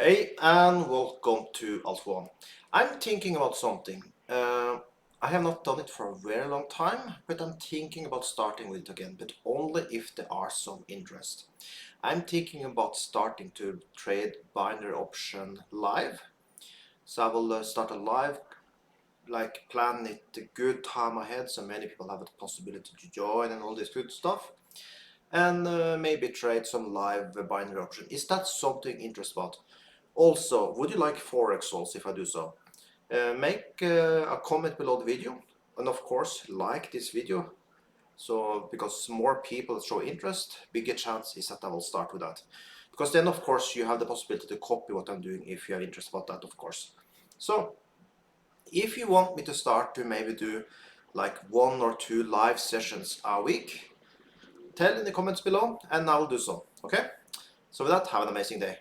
Hey and welcome to Alt One. I'm thinking about something. I have not done it for a very long time, but I'm thinking about starting with it again, but only if there are some interest. I'm thinking about starting to trade binary option live. So I will start a live, like plan it a good time ahead so many people have the possibility to join and all this good stuff. And maybe trade some live binary option. Is that something interesting about? Also, would you like Forex also if I do so? Make a comment below the video, and of course like this video, so because more people show interest, bigger chance is that I will start with that, because then of course you have the possibility to copy what I'm doing if you have interest about that, of course. So if you want me to start to maybe do like 1 or 2 live sessions a week, tell in the comments below and I will do so. Okay, so with that, have an amazing day.